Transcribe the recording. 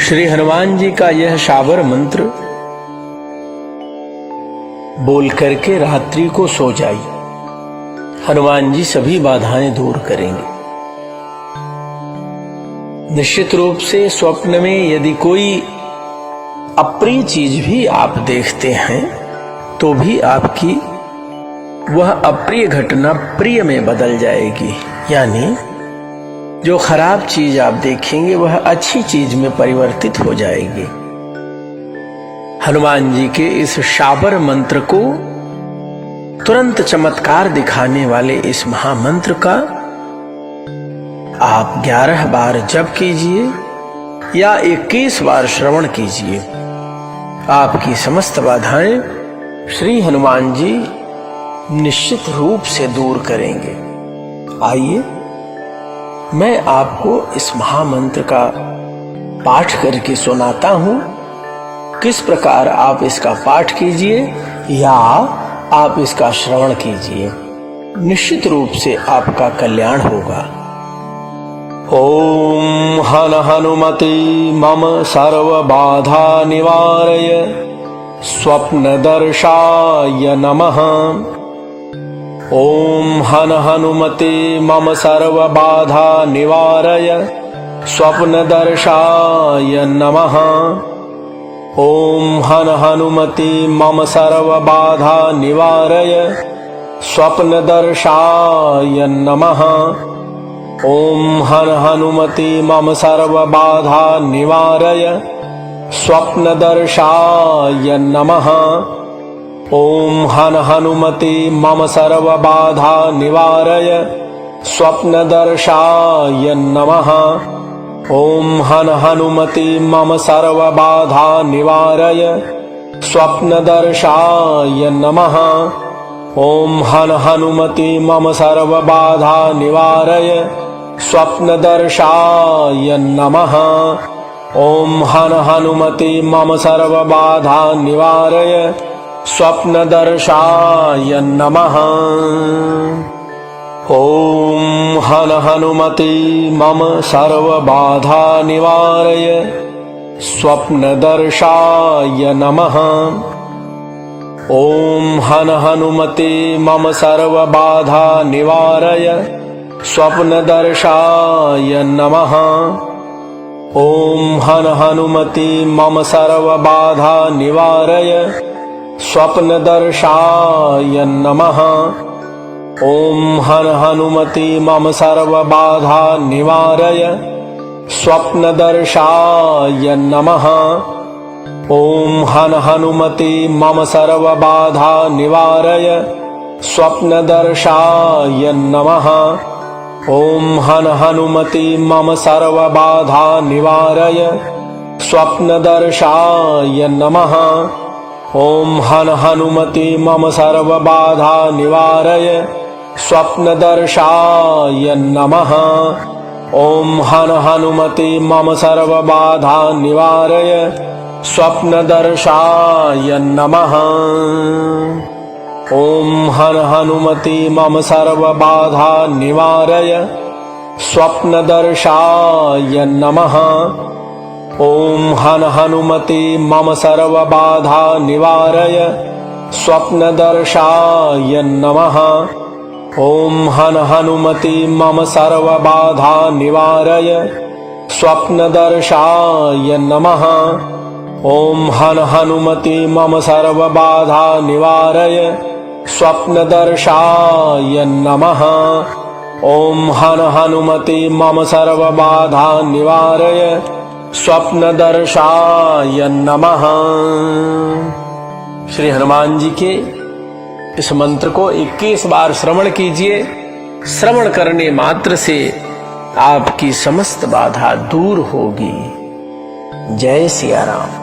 श्री हनुमान जी का यह शाबर मंत्र बोल करके रात्रि को सो जाई, हनुमान जी सभी बाधाएं दूर करेंगे। निश्चित रूप से स्वप्न में यदि कोई अप्रिय चीज भी आप देखते हैं तो भी आपकी वह अप्रिय घटना प्रिय में बदल जाएगी, यानी जो खराब चीज आप देखेंगे वह अच्छी चीज में परिवर्तित हो जाएगी। हनुमान जी के इस शाबर मंत्र को तुरंत चमत्कार दिखाने वाले इस महामंत्र का आप 11 बार जप कीजिए या 21 बार श्रवण कीजिए। आपकी समस्त बाधाएं श्री हनुमान जी निश्चित रूप से दूर करेंगे। आइए मैं आपको इस महामंत्र का पाठ करके सुनाता हूं। किस प्रकार आप इसका पाठ कीजिए या आप इसका श्रवण कीजिए, निश्चित रूप से आपका कल्याण होगा। ओम हनुमते मम सर्व बाधा निवारय स्वप्न दर्शाय नमः। ओम हनुमते मम सर्व बाधा निवारय स्वप्न दर्शाय नमः। ओम हनुमते मम सर्व बाधा निवारय स्वप्न दर्शाय नमः। ओम हनुमते मम सर्व बाधा निवारय स्वप्न दर्शाय नमः। ओम हनुमते मम सर्व बाधा निवारय स्वप्न दर्शाय नमः। ओम हनुमते मम सर्व बाधा निवारय स्वप्न दर्शाय नमः। ओम हनुमते मम सर्व बाधा निवारय स्वप्न दर्शाय नमः। ओम हनुमते मम सर्व बाधा निवारय स्वप्न दर्शाय नमः। ओम हनुमते मम सर्व बाधा निवारय स्वप्न दर्शाय नमः। ओम हनुमते मम सर्व बाधा निवारय स्वप्न दर्शाय नमः। ओम हनुमते मम सर्व बाधा निवारय स्वप्न दर्शाय नमः। ओम हनुमते मम सर्व बाधा निवारय स्वप्न दर्शाय नमः। ओम हनुमते मम सर्व बाधा निवारय स्वप्न दर्शाय नमः। ओम हनुमते मम सर्व बाधा निवारय स्वप्न दर्शाय नमः। ओम हनुमते मम सर्व बाधा निवारय स्वप्न दर्शाय नमः। ओम हनुमते मम सर्व बाधा निवारय स्वप्न दर्शाय नमः। ओम हनुमते मम सर्व बाधा निवारय स्वप्न दर्शाय नमः। ओम हनुमते मम सर्व बाधा निवारय स्वप्न दर्शाय नमः। ओम हनुमते मम सर्व बाधा निवारय स्वप्न दर्शाय नमः। ओम हनुमते मम सर्व बाधा निवारय स्वप्न दर्शाय नमः। ओम हनुमते मम सर्व बाधा निवारय स्वप्न दर्शाय नमः। श्री हनुमान जी के इस मंत्र को 21 बार श्रवण कीजिए। श्रवण करने मात्र से आपकी समस्त बाधा दूर होगी। जय सिया राम।